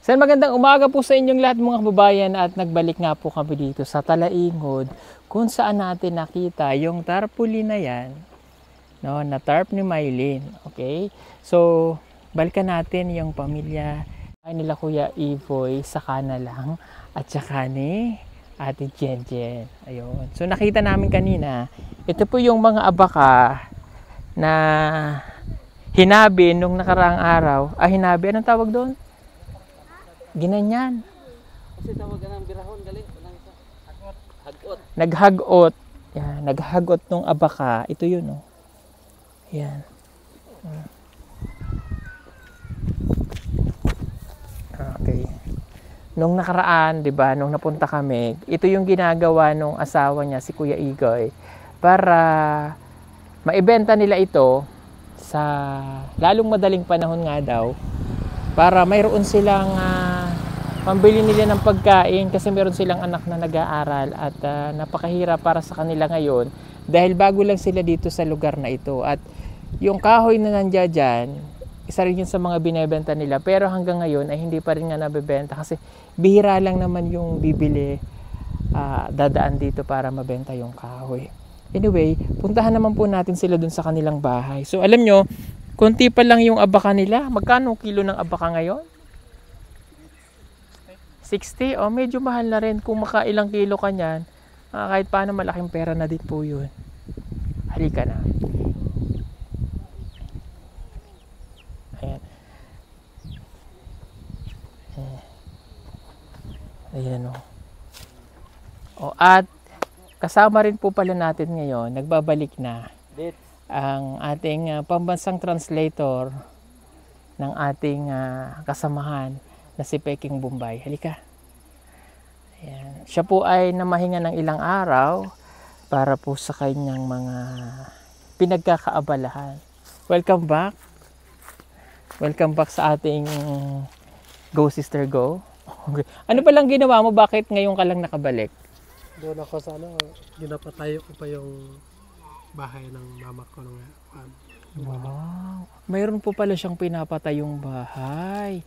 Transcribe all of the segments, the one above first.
Sir, magandang umaga po sa inyong lahat mga kababayan at nagbalik nga po kami dito sa Talaingod kung saan natin nakita yung tarpaulin na yan, no, na tarp ni Mylene. Okay? So, balikan natin yung pamilya nila Kuya Ivoy sa kanalang at saka ni Ate Jenjen. Ayun. So, nakita namin kanina, ito po yung mga abaka na hinabi nung nakaraang araw. Hinabi, anong tawag doon? Ginanyan. Kasi tawag ka ng birahon, galing. Hagot. Naghagot. Yan, naghagot nung abaka. Ito yun, oh. Yan. Okay. Nung nakaraan, 'di ba, nung napunta kami, ito yung ginagawa nung asawa niya, si Kuya Igoy, para maibenta nila ito sa lalong madaling panahon nga daw, para mayroon silang pambili nila ng pagkain kasi meron silang anak na nag-aaral at napakahirap para sa kanila ngayon dahil bago lang sila dito sa lugar na ito. At yung kahoy na nandiyan dyan, isa rin yun sa mga binebenta nila, pero hanggang ngayon ay hindi pa rin nga nabebenta kasi bihira lang naman yung bibili dadaan dito para mabenta yung kahoy. Anyway, puntahan naman po natin sila dun sa kanilang bahay. So alam nyo, konti pa lang yung abaka nila. Magkano kilo ng abaka ngayon? 60? O, medyo mahal na rin. Kung makailang kilo ka nyan, kahit paano malaking pera na din po yun. Halika na. Ayan. Ayan o. At kasama rin po pala natin ngayon, nagbabalik na ang ating pambansang translator ng ating kasamahan na si Peking Bombay. Halika. Ayan. Siya po ay namahinga ng ilang araw para po sa kanyang mga pinagkakaabalahan. Welcome back. Welcome back sa ating Go Sister Go. Okay. Ano pa lang ginawa mo? Bakit ngayon ka lang nakabalik? Doon ako sa ginapatayo ko pa yung bahay ng mama ko. Wow. Mayroon po pala siyang pinapatayong bahay.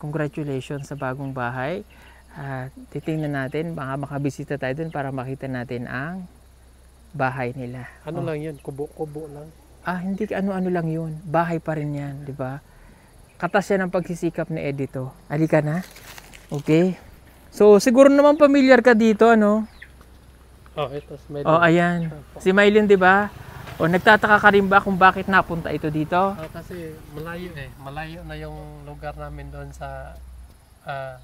Congratulations sa bagong bahay. Titingnan natin, baka makabisita tayo dun para makita natin ang bahay nila. Ano lang yun? Kubo-kubo lang? Hindi ano-ano lang yun. Bahay pa rin yan, di ba? Katas yan ang pagsisikap ni Edito. Halika na. Okay. So, siguro naman familiar ka dito, ano? Ito si Mylene. Ayan. Si Mylene, di ba? Nagtataka ka rin ba kung bakit napunta ito dito? Kasi malayo Malayo na yung lugar namin doon sa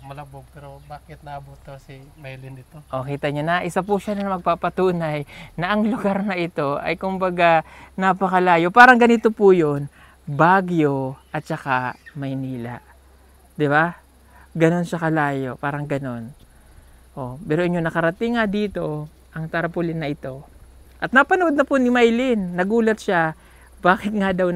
Malabog. Pero bakit naabot to si Mylene dito? Kita niyo na, isa po siya na magpapatunay na ang lugar na ito ay kumbaga napakalayo. Parang ganito po yun, Baguio at saka Maynila. Di ba? Ganon siya kalayo, parang ganon. Pero inyo nakarating nga dito ang tarpaulin na ito. At napanood na po ni Mylene, nagulat siya, bakit nga daw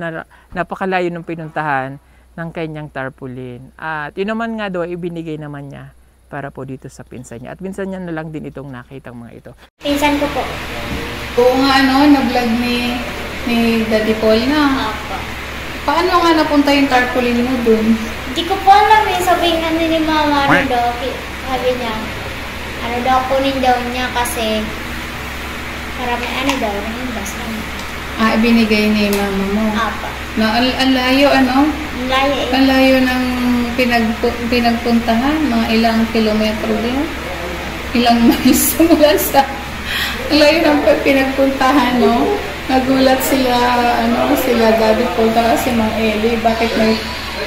napakalayo ng pinuntahan ng kanyang tarpaulin. At yun naman nga daw, ibinigay naman niya para po dito sa pinsan niya. At pinsan niya na lang din itong nakitang mga ito. Pinsan ko po. Oo nga, na-vlog ni Daddy Paul na. Opo. Paano nga napunta yung tarpaulin mo dun? Hindi ko po alam sabihin ni Mama, sabi niya, kunin daw niya kasi para may daw, bas naman. Ibinigay ni Mama mo? Apa. Na ang layo, ano? Ang layo eh. Ang layo ng pinagpuntahan, mga ilang kilometro din. Ilang miles mula sa... Ang layo ng pinagpuntahan, no? Nagulat sila, sila Daddy Paul kasi mga Eli, bakit may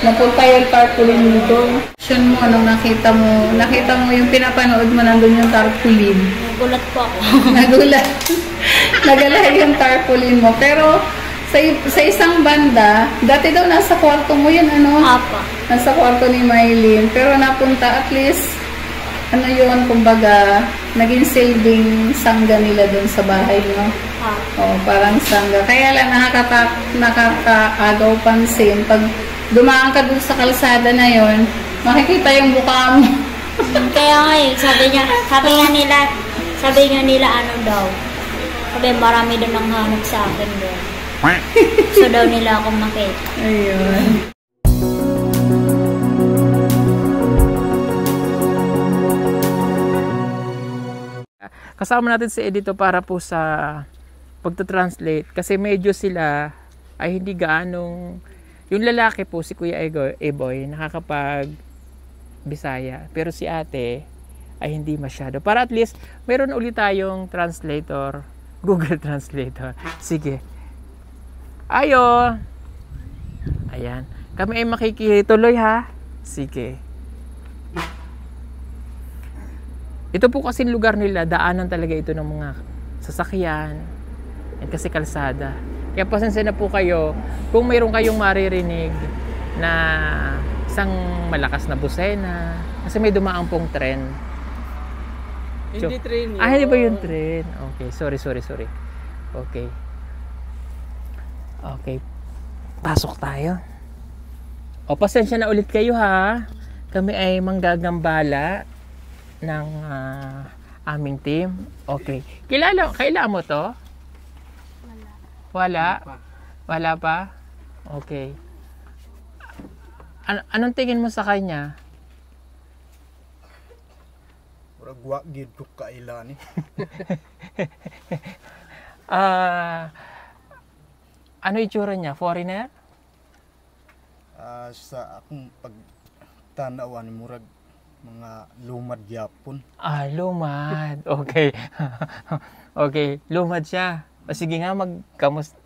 napunta yung tarpaulin mo doon? Mo, anong nakita mo? Nakita mo yung pinapanood mo nandun yung tarpaulin. Nagulat po ako. Nagulat. Nagalahay yung tarpaulin mo. Pero sa isang banda, dati daw nasa kwarto mo yun, ano? Apa. Nasa kwarto ni Mylene. Pero napunta at least, yun, kumbaga, naging silbing sangga nila doon sa bahay, no? Parang sangga. Kaya lang nakakaagaw pansin. Pag dumaan ka doon sa kalsada na yon, makikita yung mukha mo. Kaya nga sabi nga nila ano daw. Sabi marami doon ang hanap sa akin doon. So daw nila ako makita. Ayun. kasama natin si Edito para po sa pagta-translate kasi medyo sila ay hindi gaanong, yung lalaki po si Kuya Eboy nakakapag Bisaya, pero si ate ay hindi masyado, para at least meron ulit tayong translator, Google Translator. Sige, ayo, ayan, kami ay makikituloy ha. Sige, ito po kasi lugar nila, daanan talaga ito ng mga sasakyan at kasi kalsada. Kaya pasensya na po kayo kung mayroon kayong maririnig na isang malakas na busena kasi may dumaang pong tren. Hindi train yun. Hindi ba yung tren? Okay, sorry. Okay. Okay. Pasok tayo. O, pasensya na ulit kayo ha. Kami ay manggagambala ng aming team. Okay. Kailan mo to? Wala pa? Okay. Anong tingin mo sa kanya? Murag wa gid ko kaila ni. Ano itsura niya? Foreigner? Sa akong pagtanawan murag mga lumad gyapon. Lumad. Okay. Okay, lumad siya. Sige nga,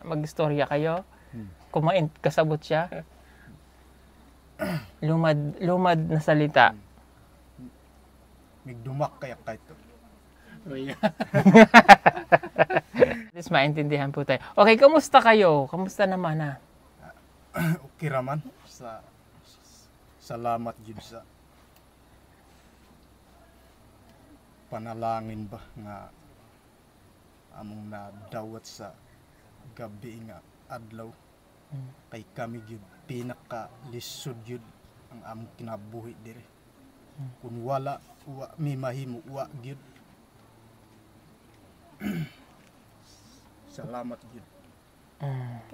mag-istorya kayo. Kumain, kasabot siya. Lumad na salita. Migdumak kaya kahit. At least maintindihan po tayo. Okay, kamusta kayo? Kamusta naman ha? Okay raman. Salamat jud sa panalangin ba nga among nadawat sa gabi nga adlaw. Kay kami gyud pinaka lisod gyud ang among kinabuhi dire. Kung wala mi mahimo wa gyud. Salamat gyud.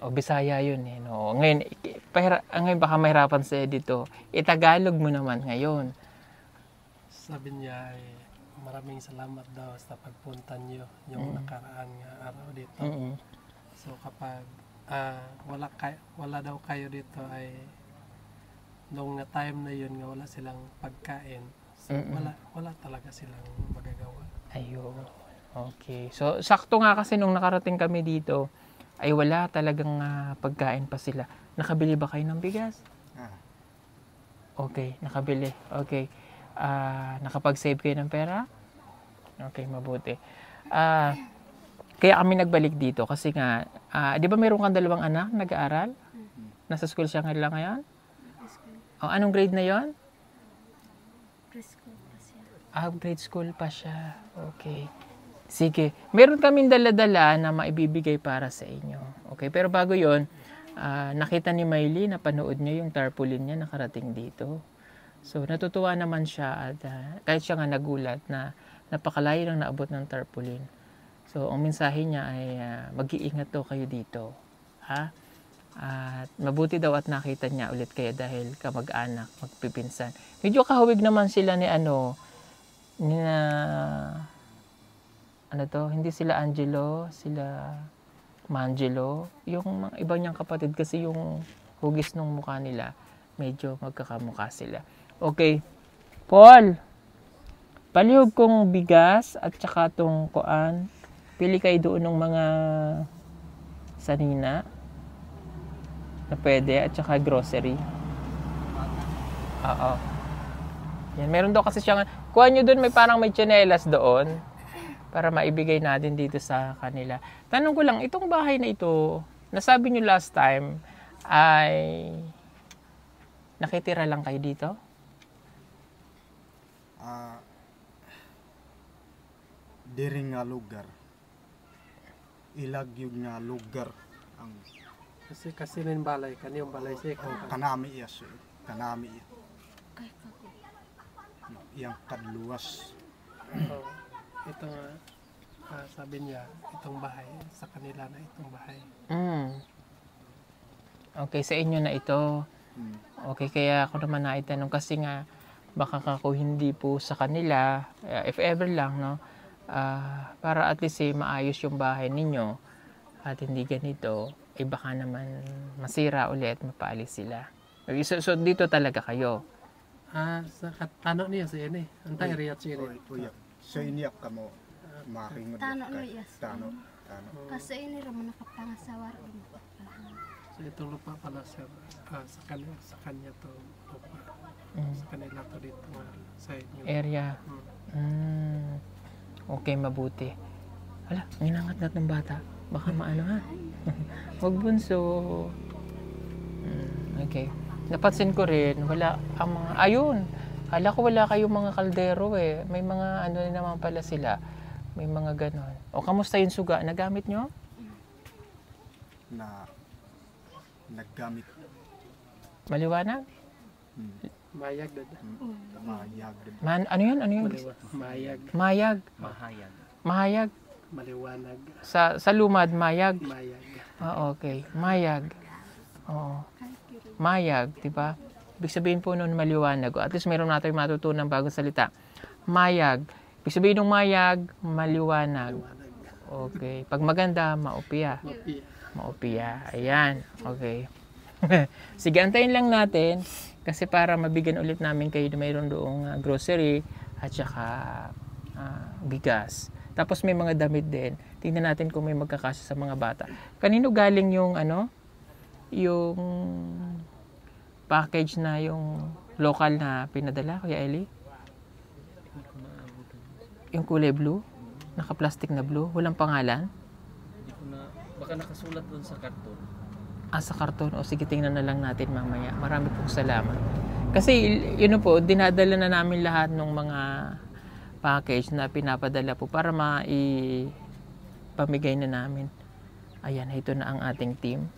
Bisaya yun eh. No? Ngayon baka mahirapan sa dito. Itagalog mo naman ngayon. Sabi niya ay maraming salamat daw sa pagpunta niyo yung nakaraan nga araw dito. So kapag wala daw kayo dito ay nung time na yun nga wala silang pagkain. So wala talaga silang magagawa. Ayun. Okay. So sakto nga kasi nung nakarating kami dito ay wala talagang pagkain pa sila. Nakabili ba kayo ng bigas? Okay, nakabili. Okay. Nakapag-save kayo ng pera? Okay, mabuti. Kaya kami nagbalik dito kasi nga, di ba mayroon kang 2 anak nag-aaral? Nasa school siya ngayon? Anong grade na yon? Preschool pa siya. Grade school pa siya. Okay. Sige. Meron kaming dala-dala na maibibigay para sa inyo. Okay, pero bago yon, nakita ni Miley, napanood niya yung tarpaulin niya nakarating dito. So, natutuwa naman siya at kahit siya nga nagulat na napakalayo lang naabot ng tarpaulin. So, ang mensahe niya ay mag-iingat daw kayo dito. Ha? At mabuti daw at nakita niya ulit kayo dahil kamag-anak, magpipinsan. Medyo kahawig naman sila hindi sila Angelo, sila Mangelo. Yung mga iba niyang kapatid kasi yung hugis ng mukha nila, medyo magkakamukha sila. Okay. Paul, palihog kong bigas at saka itong kuan. Pili kayo doon ng mga sanina na pwede at saka grocery. Oo. Yan, meron daw kasi siyang, kuha nyo doon, may tsinelas doon para maibigay natin dito sa kanila. Tanong ko lang, itong bahay na ito, nasabi nyo last time, ay nakitira lang kayo dito? Diri nga lugar. Ilag yun nga lugar ang Kasi rin balay, kaniyong balay siya. kanami iya sir. Kanami iya. Yang kadluwas. So, ito nga, sabi niya, itong bahay, sa kanila na itong bahay. Okay, sa inyo na ito. Okay, kaya ako naman naitanong kasi nga, baka kako hindi po sa kanila, if ever lang, no? para at least maayos yung bahay ninyo at hindi ganito, baka naman masira ulit, mapaalis sila. So dito talaga kayo. Sa ano niya sa ini. Antay riyat siya ini. Uyak. So iniyak ka mo. Maringod Tano no kay yes. Tano. Kasi ini raman nakapangasawar. So itong lupa pala sir, sa kanya to lupa. Sa kanila to dito sa inyo. Area. Okay, mabuti. Hala, ninangat-ngat ng bata. Baka maano ha. Huwag bunso. Okay. Napansin ko rin, wala ang mga, ayun. Kala ko wala kayong mga kaldero eh. May mga ano naman pala sila. May mga ganon. O kamusta yung suga? Nagamit nyo? Na naggamit. Maliwanag? Mayag dad. Mayag din. Ano yun? Ano yun? Mayag. Mayag. Mahayag. Maliwanag. Sa lumad, mayag. Mayag. Okay. Mayag. Oo. Mayag, di ba? Ibig sabihin po nun maliwanag. At least meron natin matutunan bagong salita. Mayag. Ibig sabihin ng mayag, maliwanag. Okay. Pag maganda, maupiya. Maupiya. Ayan. Okay. Sige, antayin lang natin. Kasi para mabigyan ulit namin kayo na mayroon doong grocery at saka bigas. Tapos may mga damit din. Tingnan natin kung may magkakasya sa mga bata. Kanino galing yung yung package na yung local na pinadala, Kuya Eli? Yung kulay blue? Naka-plastic na blue? Walang pangalan? Hindi ko na, baka nakasulat doon sa karton. Sa karton. O sige, tingnan na lang natin mamaya. Marami pong salamat. Kasi, yun po, dinadala na namin lahat ng mga package na pinapadala po para pamigay na namin. Ayan, ito na ang ating team.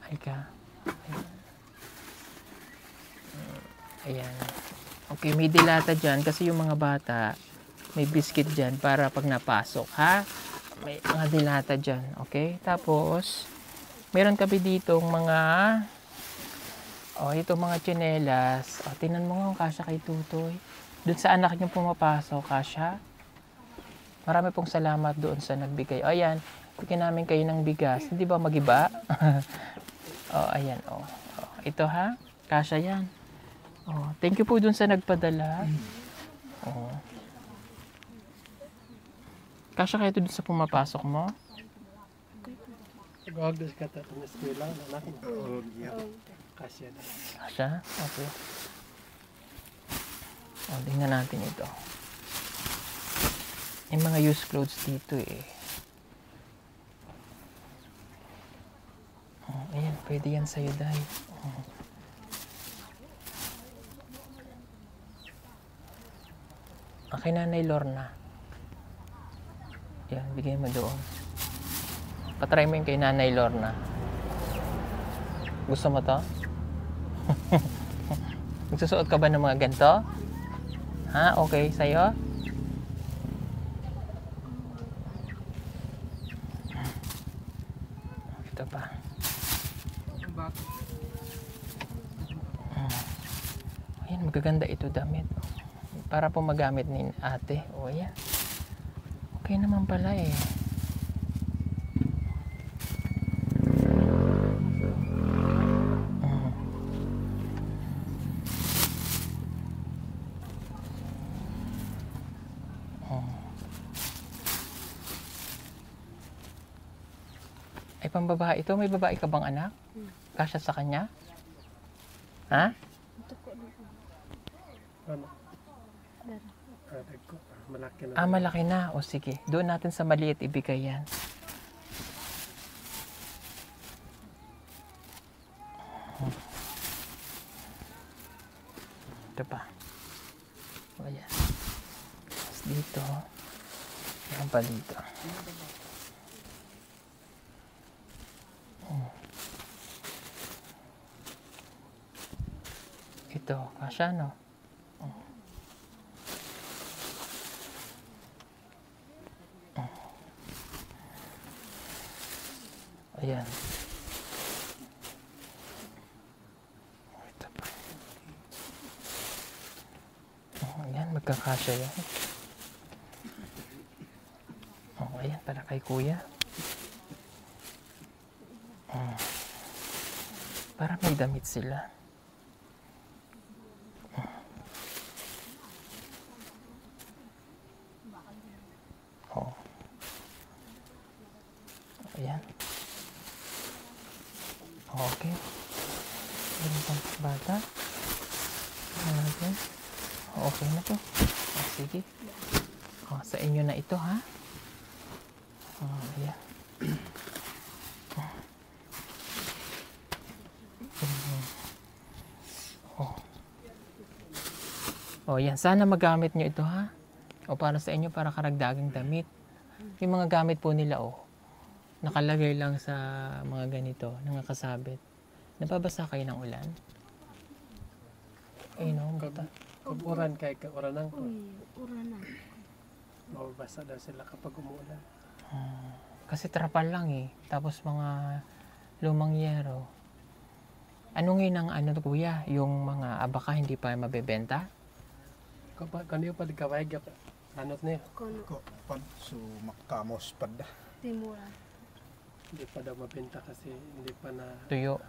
Ay ka. Ayan. Okay, may dilata dyan kasi yung mga bata may biscuit dyan para pag napasok, ha? May mga dilata dyan, okay? Tapos, meron kami ditong mga itong mga tsinelas. Tingnan mo nga kung kasya kay Tutoy. Doon sa anak niyong pumapasok, kasya. Marami pong salamat doon sa nagbigay. Ayan, bigyan namin kayo ng bigas. Hindi ba magiba? Ayan, ito ha, kasya yan. Thank you po doon sa nagpadala. Kasya kayo doon sa pumapasok mo? Gawag dos ka ta ng eskwela na natin. Kasya na. Kasya? Okay. Tingnan natin ito. May mga used clothes dito eh. Ayan, pwede yan sa'yo, Day. Kay Nanay Lorna. Yan, bigay mo doon. Patry mo yung kay Nanay Lorna. Gusto mo to? Magsusuot ka ba ng mga ganito? Ha? Okay sa'yo? Ito pa. Ayan, magaganda ito damit. Para po magamit ni ate. Ayan. Okay naman pala eh. Ay, pambabae ito. May babae ka bang anak? Kasya sa kanya? Ha? Ano? Malaki na. Malaki na. O sige. Doon natin sa maliit ibigay yan. Ito pa. O yan. Tapos dito. Yan pa dito. Ito. Kasya no? Ayan. Ito pa. Ayan, Magkakasya yan. Oh, ayan para kay kuya. Para may damit sila. Oh. Ayan. Okay. Ganun pang bata. Ayan. Okay na to. Oh, sige. Oh, sa inyo na ito, ha? Oh, ayan. Oh. Oh, yan. Sana magamit nyo ito, ha? O para sa inyo, para karagdagang damit. Yung mga gamit po nila, nakalagay lang sa mga ganito, nakakasabit. Nababasa kayo ng ulan? Ay, no, buta. Kung uran kay uranan ko. Uranan. Mababasa daw sila kapag umuulan. Kasi trapal lang Tapos mga lumang yero. Anong yun ang kuya? Yung mga abaka hindi pa mabebenta? Kung yung pagkaway, anot niya. Ko pad so makamos pad da. Timura. Hindi pa daw mabenta kasi hindi pa na Tuyo.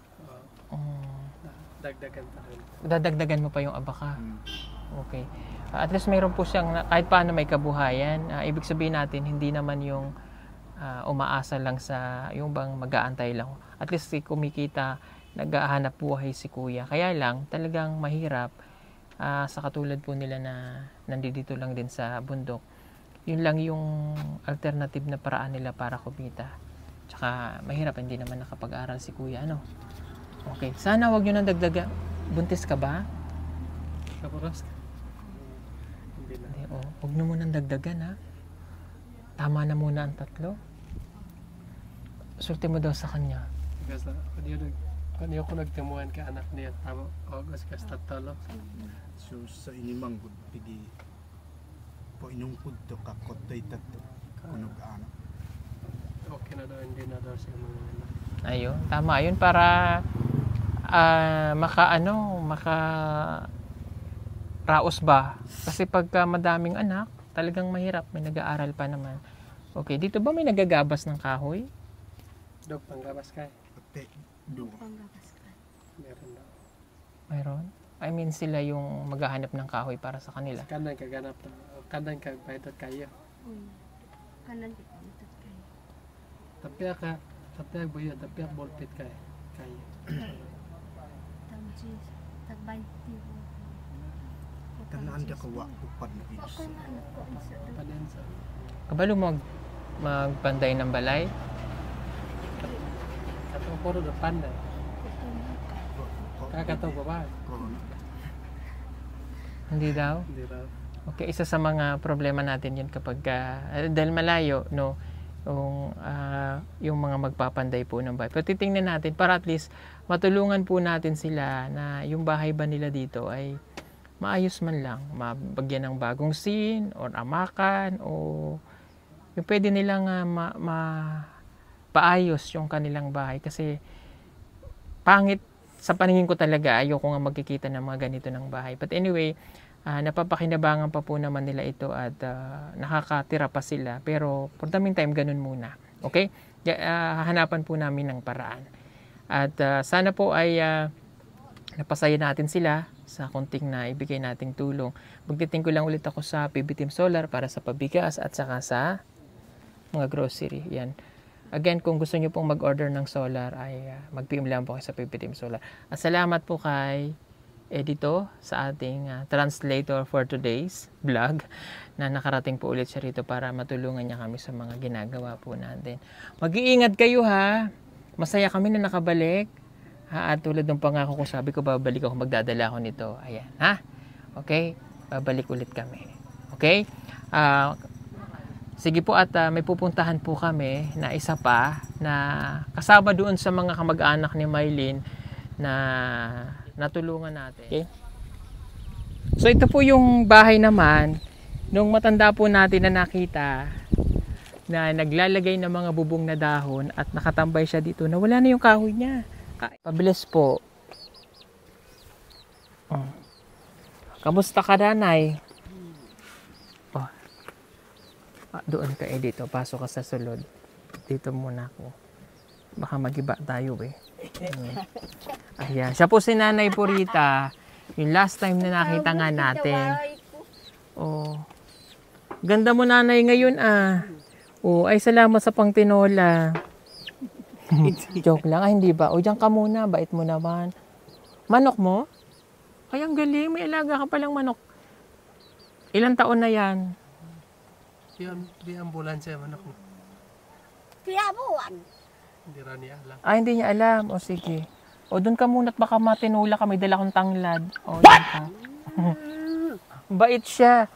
dagdagan pa rin. Dadagdagan mo pa yung abaka. Okay. At least mayroon po siyang, kahit paano may kabuhayan. Ibig sabihin natin, hindi naman yung umaasa lang sa, yung bang mag-aantay lang. At least kumikita, nag-ahanap buhay si kuya. Kaya lang, talagang mahirap sa katulad po nila na nandito lang din sa bundok. Yun lang yung alternative na paraan nila para kumita. Tsaka mahirap, hindi naman nakapag-aral si kuya, Okay, sana wag nyo nang dagdagan. Buntis ka ba? Kapuras ka? Hindi na. Hindi, wag nyo munang dagdagan, ha? Tama na muna ang 3. Sulti mo daw sa kanya. Kasi kaniyo ko nagtimuhan ka anak niya. Tama, August ka sa 3. So sa inimang gud pigi po inungkod to kakot tay tato kunog ana. Okay na daw, hindi na daw siya mga anak. Ayun, tama yun para maka raos ba? Kasi pagka madaming anak, talagang mahirap, may nag-aaral pa naman. Okay, dito ba may nagagabas ng kahoy? Dog, panggabas ka. Pati do. Panggagas ka. Meron daw. Mayroon? I mean, sila yung maghahanap ng kahoy para sa kanila. Kandan ka ganap na. Kandan ka paitot kayo. Kanan di pa matad kayo. Tapiak buyo, tapiak bolpit kayo. Tagjis. Tagbanti. Tanaan da ka wa upad na is. Ako na anak ko. Padensa. Kabalo magpanday ng balay? Katong puro na panday. Kakatong babae. Corona. Hindi daw? Hindi raw. Okay, isa sa mga problema natin yun kapag dahil malayo, yung mga magpapanday po ng bahay. Pero titingnan natin para at least matulungan po natin sila na yung bahay ba nila dito ay maayos man lang, mabagyan ng bagong scene or amakan o yung pwede nilang paayos yung kanilang bahay kasi pangit sa paningin ko talaga, ayoko nga magkikita ng mga ganito ng bahay. But anyway, napapakinabangan pa po naman nila ito at nakakatira pa sila. Pero for the meantime, ganun muna. Okay? Hahanapan po namin ng paraan. At sana po ay napasaya natin sila sa konting na ibigay nating tulong. Magtitingko lang ulit ako sa PB Team Solar para sa pabigas at saka sa mga grocery. Yan. Again, kung gusto nyo pong mag-order ng solar, ay mag-PM lang po kayo sa PB Team Solar. At salamat po kay Edito sa ating translator for today's vlog na nakarating po ulit siya rito para matulungan niya kami sa mga ginagawa po natin. Mag-iingat kayo ha. Masaya kami na nakabalik. At tulad ng pangako ko, sabi ko babalik ako, magdadala ako nito. Ayan, ha? Okay? Babalik ulit kami. Okay? Sige po at may pupuntahan po kami na isa pa na kasama doon sa mga kamag-anak ni Mylene na natulungan natin. Okay? So ito po yung bahay naman nung matanda po natin na nakita na naglalagay ng mga bubong na dahon at nakatambay siya dito na wala na yung kahoy niya. Pabilis po. Kamusta ka, Nanay? Doon ka dito. Pasok ka sa sulod. Dito muna ako. Baka magiba tayo eh. Ayan. Siya po si Nanay Purita. Yung last time na nakita nga natin. Oh. Ganda mo nanay ngayon ah. Oh, ay salamat sa pangtinola. Joke lang. Ay hindi ba? O diyan ka muna. Bait mo naman. Manok mo? Ay ang galing. May alaga ka palang manok. Ilang taon na yan? Di ambulansya man ako. Piyabuan. Hindi rin niya alam. Ah, hindi niya alam. O sige. O doon ka muna at baka matinula ka. May dala kong tanglad. O doon ka. Bait siya.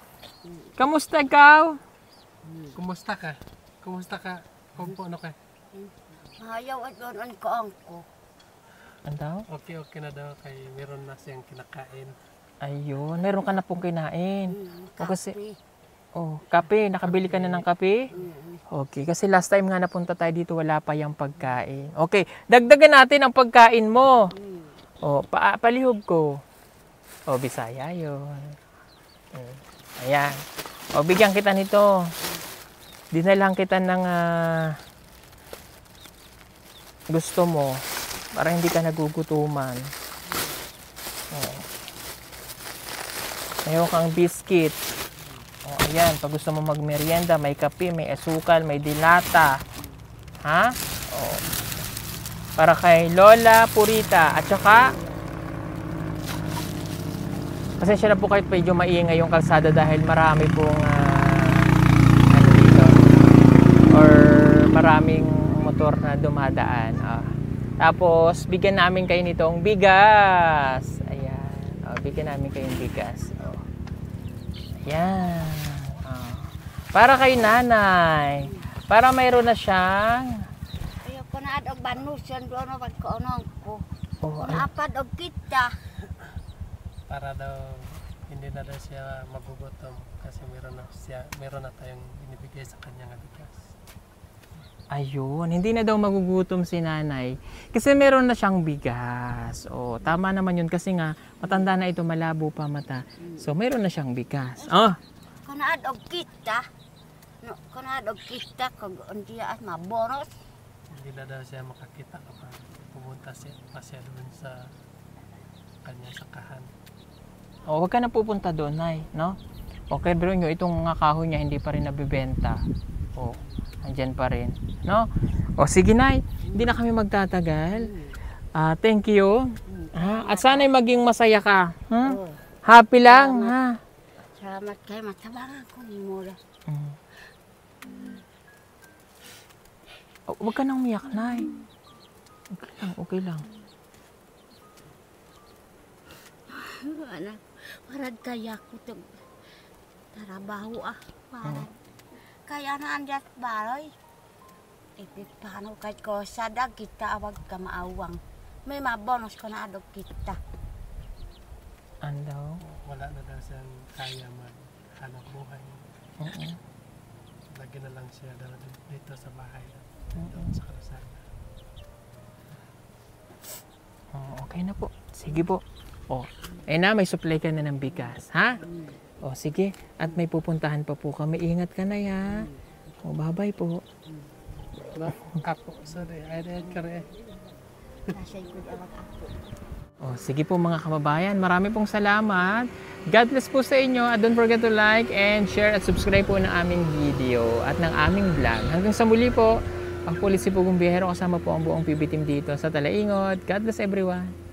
Kamusta ikaw? Kumusta ka? Kumusta ka? Kung ano ka? Ayaw at doon ang kaangko. Ano daw? Okay na daw kay meron na siyang kinakain. Ayun. Meron ka na pong kinain. O kasi... Oh, kape. Nakabili ka na ng kape? Okay. Kasi last time nga napunta tayo dito, wala pa yung pagkain. Okay. Dagdagan natin ang pagkain mo. Oh, palihog ko. Oh, Bisaya yun. Ayan. O, bigyan kita nito. Dinalang kita ng gusto mo para hindi ka nagugutuman. O. Mayroon kang biscuit. O, ayan. Pag gusto mo magmerienda, may kape, may asukal, may dilata. Ha? O. Para kay Lola Purita. At saka, pasensya na po kahit medyo maingay yung kalsada dahil marami pong ano dito, or maraming motor na dumadaan. Tapos, bigyan namin kayo nitong bigas. Ayan. Bigyan namin kayo ng bigas. Ayan. Para kay nanay. Para mayroon na siyang... Ayaw ko na at banusyan doon ang pagkaunong ko. Oh, Kung apad o kita. Para daw hindi na daw siya magugutom kasi meron na tayong binibigay sa kanya ng bigas. ayun. Hindi na daw magugutom si nanay. Kasi meron na siyang bigas. O, tama naman yun kasi nga, matanda na ito, malabo pa mata. So, meron na siyang bigas. Oh! Kunaad og kita. Kunaad og kita kung hindi at maboros. Hindi na daw siya makakita kapag pumunta pa siya doon sa kanya sakahan. O, huwag ka na pupunta doon, nay, no? Okay, bro nyo, itong nga kahoy niya hindi pa rin nabibenta. O, andyan pa rin, no? O, sige, nay, hindi na kami magtatagal. Thank you. At sana'y maging masaya ka. Happy lang, ha? Salamat kayo, matabangan ko ni Mura. Huwag ka nang umiyak, nay. Okay lang, okay lang. Anak, parad kaya ko itong tarabaho parad. Kaya na andas baroy. Ipit paano kahit ko sadag kita awag ka maawang. May mabonos ko na adog kita. Andaw? Wala na daw siyang kaya maghanap buhay. Lagi na lang siya dito sa bahay. Doon sa kalasada. Okay na po. Sige po. Na, may supply ka na ng bigas, ha? Sige. At may pupuntahan pa po kami. Ingat ka na, ya. Bye-bye po. Ako, sorry. Ay, kare. Nasa'y ko awag ako. Sige po mga kababayan. Marami pong salamat. God bless po sa inyo. At don't forget to like and share at subscribe po ng aming video at ng aming vlog. Hanggang sa muli po. Ako po ulit si Pugong Biyahero. Kasama po ang buong PB team dito sa Talaingot. God bless everyone.